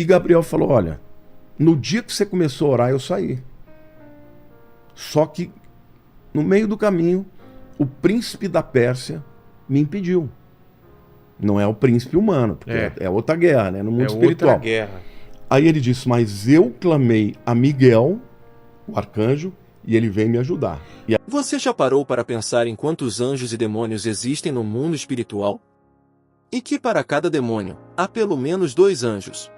E Gabriel falou, olha, no dia que você começou a orar, eu saí. Só que, no meio do caminho, o príncipe da Pérsia me impediu. Não é o príncipe humano, porque é outra guerra, né? No mundo espiritual. Outra guerra. Aí ele disse, mas eu clamei a Miguel, o arcanjo, e ele veio me ajudar. E Você já parou para pensar em quantos anjos e demônios existem no mundo espiritual? E que para cada demônio, há pelo menos 2 anjos.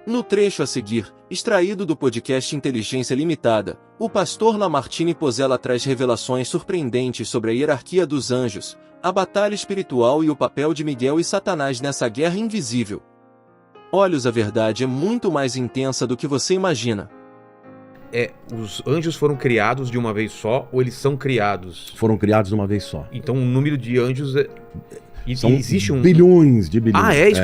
No trecho a seguir, extraído do podcast Inteligência Limitada, o pastor Lamartine Pozzella traz revelações surpreendentes sobre a hierarquia dos anjos, a batalha espiritual e o papel de Miguel e Satanás nessa guerra invisível. Olhos, a verdade é muito mais intensa do que você imagina. Os anjos foram criados de uma vez só ou eles são criados? foram criados de uma vez só. Então o número de anjos São existe um... bilhões de bilhões. Ah, é isso?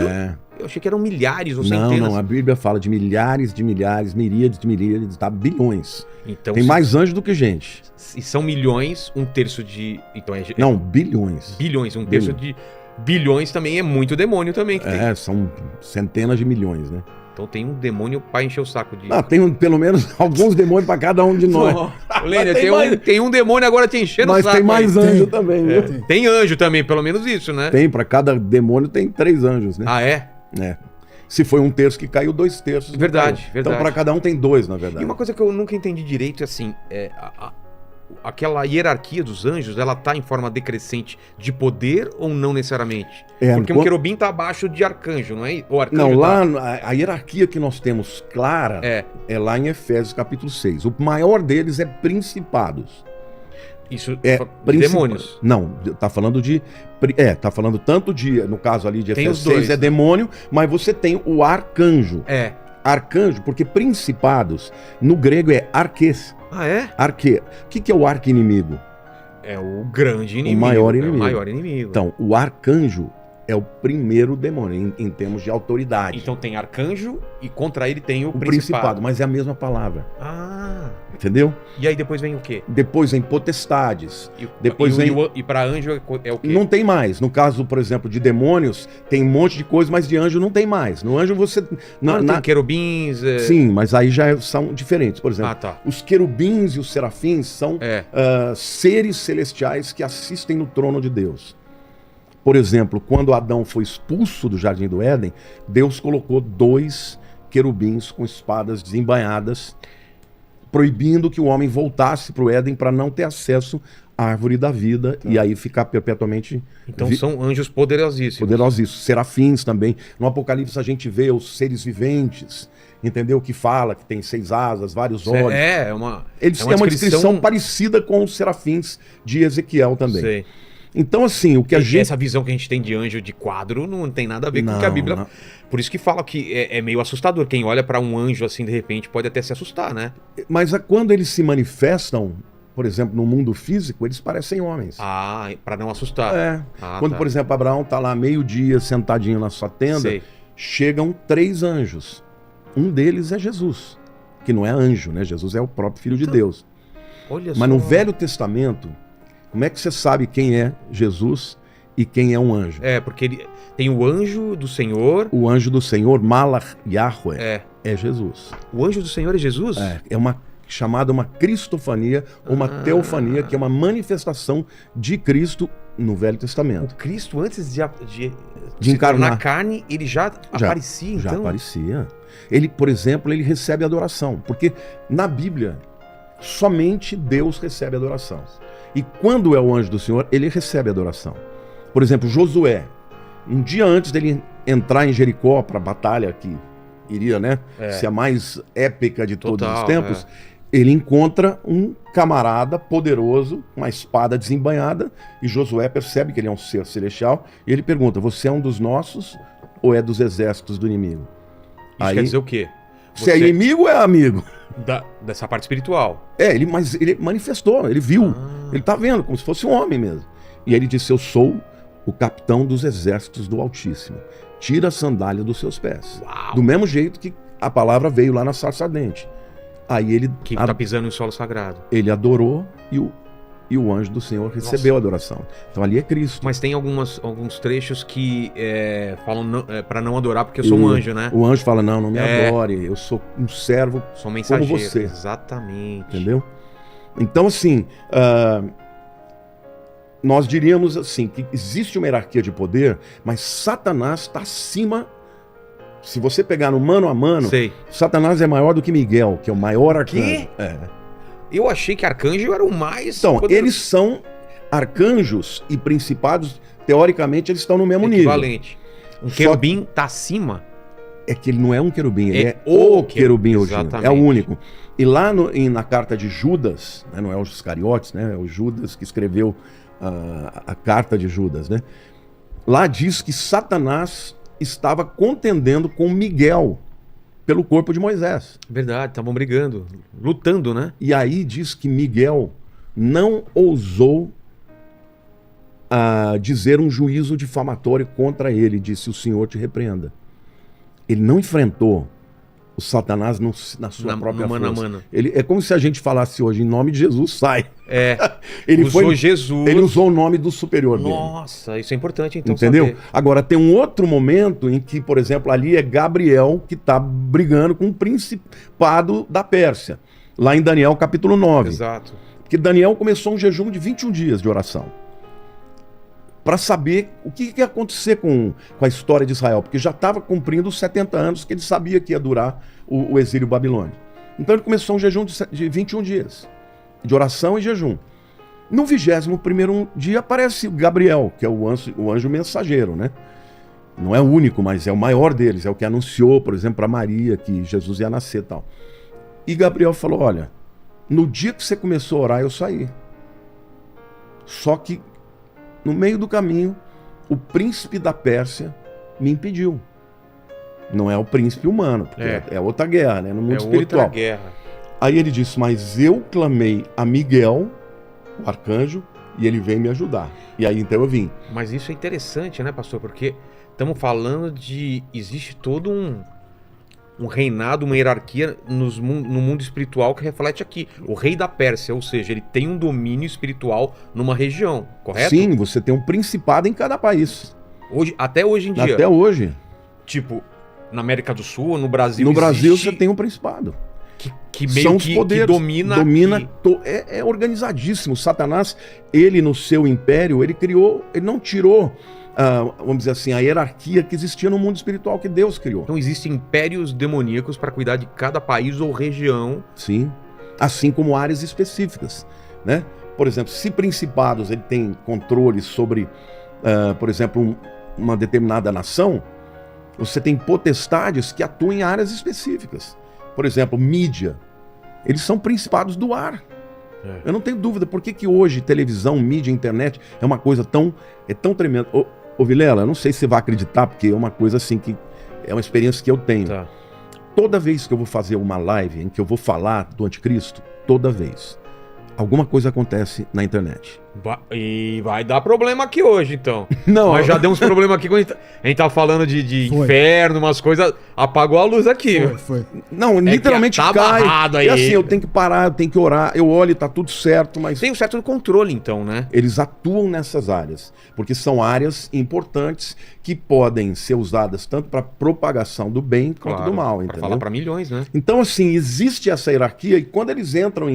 Eu achei que eram milhares ou centenas. Não, a Bíblia fala de milhares, miríades, tá? Bilhões. Então, Tem mais anjos do que gente. E são milhões, um terço de... Então Não, bilhões. Bilhões, um terço de bilhões também é muito demônio também. Que tem. São centenas de milhões, né? Então tem um demônio pra encher o saco de... Tem pelo menos alguns demônios para cada um de nós. Lênia, tem um demônio agora te enchendo o Mas saco. tem mais anjo também, viu? Tem anjo também, pelo menos isso, né? Tem, para cada demônio tem 3 anjos, né? Ah, é? Se foi 1/3 que caiu, 2/3 que Verdade, caiu. verdade. Então para cada um tem 2, na verdade. E uma coisa que eu nunca entendi direito é assim, aquela hierarquia dos anjos, ela tá em forma decrescente de poder ou não necessariamente? Porque um querubim tá abaixo de arcanjo, não é? O arcanjo não, lá a hierarquia que nós temos clara é lá em Efésios capítulo 6. O maior deles é principados. Isso demônios. Não, tá falando de... tá falando tanto de... No caso ali de Efésios 6 é demônio, mas você tem o arcanjo. Arcanjo, porque principados, no grego é arquês. Ah, é? Arque. O que é o arqui-inimigo? É o grande inimigo. O maior inimigo. É o maior inimigo. Então, o arcanjo é o primeiro demônio, em termos de autoridade. Então tem arcanjo e contra ele tem o principado. Mas é a mesma palavra. Ah. Entendeu? E aí depois vem o quê? Depois vem potestades. E para anjo é o quê? Não tem mais. No caso, por exemplo, de demônios, tem um monte de coisa, mas de anjo não tem mais. No anjo você... tem querubins... Sim, mas aí já são diferentes. Por exemplo, os querubins e os serafins são seres celestiais que assistem no trono de Deus. Por exemplo, quando Adão foi expulso do Jardim do Éden, Deus colocou 2 querubins com espadas desembainhadas, proibindo que o homem voltasse para o Éden para não ter acesso à árvore da vida e aí ficar perpetuamente... Então são anjos poderosíssimos. Poderosíssimos. Serafins também. No Apocalipse a gente vê os seres viventes, entendeu? Que fala que tem 6 asas, vários olhos. Eles têm uma descrição parecida com os serafins de Ezequiel também. Sei. Então, assim, o que a gente... Essa visão que a gente tem de anjo de quadro não tem nada a ver com o que a Bíblia... Não. Por isso que fala que é meio assustador. Quem olha para um anjo assim, de repente, pode até se assustar, né? Mas quando eles se manifestam, por exemplo, no mundo físico, eles parecem homens. Ah, para não assustar. Quando, por exemplo, Abraão tá lá meio-dia sentadinho na sua tenda, chegam 3 anjos. Um deles é Jesus, que não é anjo, né? Jesus é o próprio Filho de Deus. Olha Mas no Velho Testamento... Como é que você sabe quem é Jesus e quem é um anjo? Porque ele tem o anjo do Senhor. O anjo do Senhor, Malach Yahweh, é Jesus. O anjo do Senhor é Jesus? É uma chamada uma cristofania ou uma teofania, que é uma manifestação de Cristo no Velho Testamento. O Cristo, antes de encarnar na carne, ele já aparecia, então? Já aparecia. Ele, por exemplo, ele recebe adoração, porque na Bíblia somente Deus recebe adoração. E quando é o anjo do Senhor, ele recebe adoração. Por exemplo, Josué, um dia antes dele entrar em Jericó para a batalha que iria, né, ser a mais épica de todos os tempos, ele encontra um camarada poderoso, uma espada desembainhada, e Josué percebe que ele é um ser celestial, e ele pergunta, você é um dos nossos ou é dos exércitos do inimigo? Isso quer dizer o quê? Se é inimigo ou é amigo? Dessa parte espiritual. Mas ele manifestou, ele viu. Ele tá vendo, como se fosse um homem mesmo. E aí ele disse, eu sou o capitão dos exércitos do Altíssimo. Tira a sandália dos seus pés. Uau. Do mesmo jeito que a palavra veio lá na sarça ardente. Aí ele... Que tá pisando em solo sagrado. Ele adorou e e o anjo do Senhor recebeu a adoração. Então ali é Cristo. Mas tem alguns trechos que falam para não adorar porque eu sou um anjo, né? O anjo fala, não me adore, eu sou um servo sou mensageiro, como você. Exatamente. Entendeu? Então assim, nós diríamos assim, que existe uma hierarquia de poder, mas Satanás está acima. Se você pegar no mano a mano, Satanás é maior do que Miguel, que é o maior arcanjo. Eu achei que arcanjo era o mais... Então, eles são arcanjos e principados, teoricamente, eles estão no mesmo nível. Equivalente. Um querubim está acima? É que ele não é um querubim, ele é o querubim original. É o único. E lá na carta de Judas, né, não é os Iscariotes, né, é o Judas que escreveu a carta de Judas, né? Lá diz que Satanás estava contendendo com Miguel pelo corpo de Moisés. Verdade, estavam brigando, lutando, né? E aí diz que Miguel não ousou dizer um juízo difamatório contra ele, disse: o Senhor te repreenda. Ele não enfrentou o Satanás na sua própria força. Mano. É como se a gente falasse hoje, em nome de Jesus, sai. Ele usou Jesus. Ele usou o nome do superior dele. Nossa, isso é importante então. Entendeu? Saber. Agora, tem um outro momento em que, por exemplo, ali é Gabriel que está brigando com o principado da Pérsia. Lá em Daniel capítulo 9. Exato. Porque Daniel começou um jejum de 21 dias de oração. Para saber o que ia acontecer com a história de Israel. Porque já estava cumprindo os 70 anos que ele sabia que ia durar o exílio babilônico. Então ele começou um jejum de 21 dias. De oração e jejum. No 21º dia aparece Gabriel, que é o anjo mensageiro, né? Não é o único, mas é o maior deles. É o que anunciou, por exemplo, para Maria que Jesus ia nascer e tal. E Gabriel falou: olha, no dia que você começou a orar, eu saí. Só que no meio do caminho, o príncipe da Pérsia me impediu. Não é o príncipe humano, porque é outra guerra, né? No mundo espiritual. Outra guerra. Aí ele disse: mas eu clamei a Miguel, o arcanjo, e ele veio me ajudar. E aí então eu vim. Mas isso é interessante, né, pastor? Porque estamos falando de... existe todo um reinado, uma hierarquia no mundo espiritual que reflete aqui. O rei da Pérsia, ou seja, ele tem um domínio espiritual numa região, correto? Sim, você tem um principado em cada país. Até hoje em dia. Até hoje. Tipo, na América do Sul, no Brasil. No Brasil você tem um principado. Que meio são os poderes, que domina é organizadíssimo. Satanás, ele no seu império, ele não tirou, vamos dizer assim, a hierarquia que existia no mundo espiritual que Deus criou. Então existem impérios demoníacos para cuidar de cada país ou região. Sim, assim como áreas específicas, né? Por exemplo, se principados ele tem controle sobre, por exemplo, uma determinada nação, você tem potestades que atuam em áreas específicas. Por exemplo, mídia. Eles são principados do ar. Eu não tenho dúvida. Por que hoje televisão, mídia, internet é uma coisa tão tremenda? Ô Vilela, eu não sei se você vai acreditar, porque é uma coisa assim que é uma experiência que eu tenho. Tá. Toda vez que eu vou fazer uma live em que eu vou falar do anticristo, toda vez, alguma coisa acontece na internet. E vai dar problema aqui hoje, então. Não. Mas já deu uns problemas aqui quando a gente tava falando de inferno, umas coisas. Apagou a luz aqui. Foi. Não, literalmente tá cai. Aí. E assim, eu tenho que parar, eu tenho que orar. Eu olho, tá tudo certo, mas... Tem um certo controle, então, né? Eles atuam nessas áreas, porque são áreas importantes que podem ser usadas tanto para propagação do bem quanto do mal, entendeu? Para falar para milhões, né? Então, assim, existe essa hierarquia e quando eles entram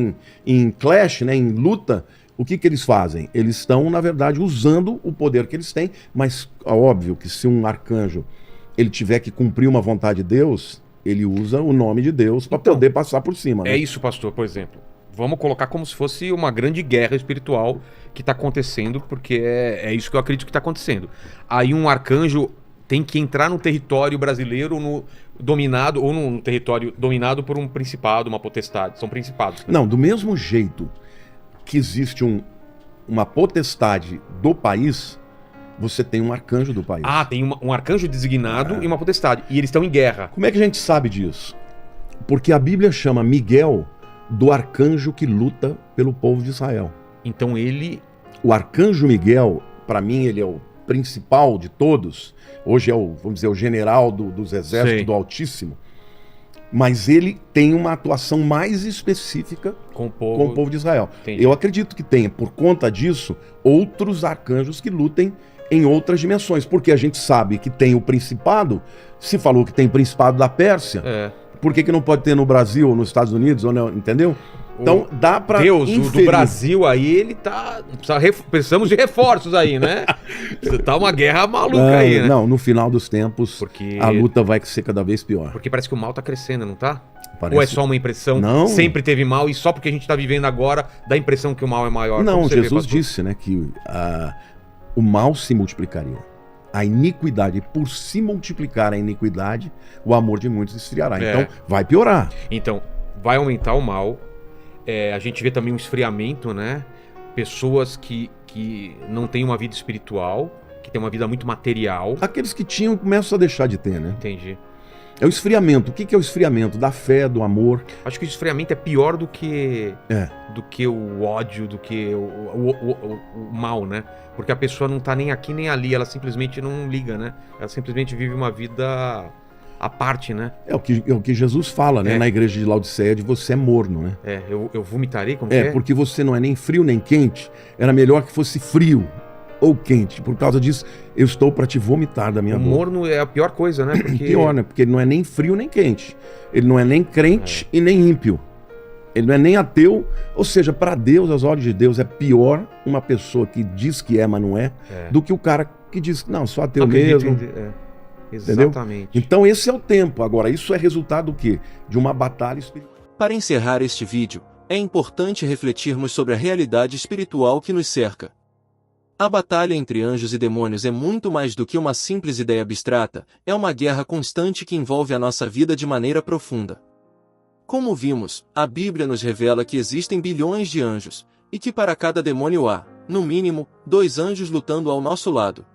em clash, né, em luta, o que eles fazem? Eles estão, na verdade, usando o poder que eles têm, mas é óbvio que se um arcanjo ele tiver que cumprir uma vontade de Deus, ele usa o nome de Deus para poder passar por cima. Né? É isso, pastor, por exemplo. Vamos colocar como se fosse uma grande guerra espiritual que está acontecendo, porque é isso que eu acredito que está acontecendo. Aí um arcanjo tem que entrar no território brasileiro dominado, ou no território dominado por um principado, uma potestade. São principados. Não, do mesmo jeito que existe uma potestade do país, você tem um arcanjo do país. Ah, tem um arcanjo designado e uma potestade. E eles estão em guerra. Como é que a gente sabe disso? Porque a Bíblia chama Miguel do arcanjo que luta pelo povo de Israel. Então ele... O arcanjo Miguel, para mim, ele é o principal de todos. Hoje é vamos dizer, o general dos exércitos do Altíssimo. Mas ele tem uma atuação mais específica Com o com o povo de Israel. Entendi. Eu acredito que tenha, por conta disso, outros arcanjos que lutem em outras dimensões. Porque a gente sabe que tem o principado, se falou que tem principado da Pérsia, por que não pode ter no Brasil ou nos Estados Unidos, ou não, entendeu? Então dá pra Deus, o do inferir. Brasil aí, ele tá... Precisamos de reforços aí, né? Tá uma guerra maluca aí, né? Não, no final dos tempos, Porque... a luta vai ser cada vez pior. Porque parece que o mal tá crescendo, não tá? Parece... Ou é só uma impressão? Não. Sempre teve mal e só porque a gente tá vivendo agora dá a impressão que o mal é maior. Não, Como Jesus disse, né, que o mal se multiplicaria. A iniquidade, por se multiplicar a iniquidade, o amor de muitos esfriará. Então, vai piorar. Então, vai aumentar o mal. A gente vê também um esfriamento, né? Pessoas que não têm uma vida espiritual, que têm uma vida muito material. Aqueles que tinham começam a deixar de ter, né? Entendi. É o esfriamento. O que é o esfriamento? Da fé, do amor. Acho que o esfriamento é pior do que o ódio, do que o mal, né? Porque a pessoa não tá nem aqui nem ali, ela simplesmente não liga, né? Ela simplesmente vive uma vida à parte, né? É o que Jesus fala, né? Na igreja de Laodiceia, de você é morno, né? Eu vomitarei, como que é? Porque você não é nem frio nem quente. Era melhor que fosse frio ou quente. Por causa disso, eu estou para te vomitar da minha boca. O morno é a pior coisa, né? Porque... Pior, né? Porque ele não é nem frio nem quente. Ele não é nem crente e nem ímpio. Ele não é nem ateu. Ou seja, para Deus, aos olhos de Deus, é pior uma pessoa que diz que é, mas não é, do que o cara que diz que não, sou ateu mesmo. Exatamente. Entendeu? Então esse é o tempo. Agora, isso é resultado do quê? De uma batalha espiritual. Para encerrar este vídeo, é importante refletirmos sobre a realidade espiritual que nos cerca. A batalha entre anjos e demônios é muito mais do que uma simples ideia abstrata, é uma guerra constante que envolve a nossa vida de maneira profunda. Como vimos, a Bíblia nos revela que existem bilhões de anjos, e que para cada demônio há, no mínimo, 2 anjos lutando ao nosso lado.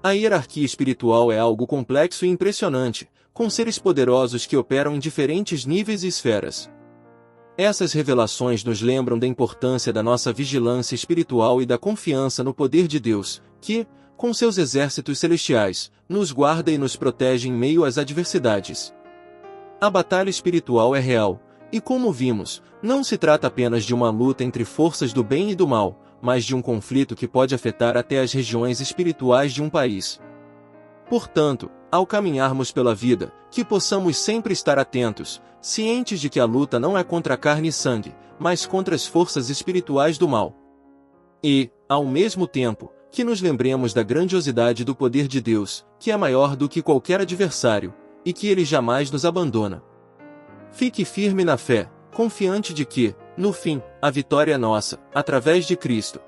A hierarquia espiritual é algo complexo e impressionante, com seres poderosos que operam em diferentes níveis e esferas. Essas revelações nos lembram da importância da nossa vigilância espiritual e da confiança no poder de Deus, que, com seus exércitos celestiais, nos guarda e nos protege em meio às adversidades. A batalha espiritual é real, e como vimos, não se trata apenas de uma luta entre forças do bem e do mal, mas de um conflito que pode afetar até as regiões espirituais de um país. Portanto, ao caminharmos pela vida, que possamos sempre estar atentos, cientes de que a luta não é contra carne e sangue, mas contra as forças espirituais do mal. E, ao mesmo tempo, que nos lembremos da grandiosidade do poder de Deus, que é maior do que qualquer adversário, e que Ele jamais nos abandona. Fique firme na fé, confiante de que, no fim, a vitória é nossa, através de Cristo.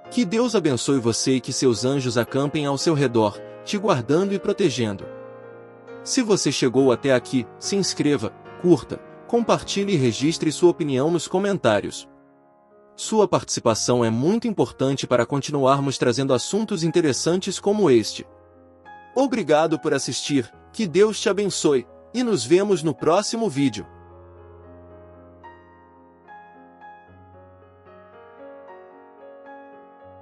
Que Deus abençoe você e que seus anjos acampem ao seu redor, te guardando e protegendo. Se você chegou até aqui, se inscreva, curta, compartilhe e registre sua opinião nos comentários. Sua participação é muito importante para continuarmos trazendo assuntos interessantes como este. Obrigado por assistir, que Deus te abençoe, e nos vemos no próximo vídeo.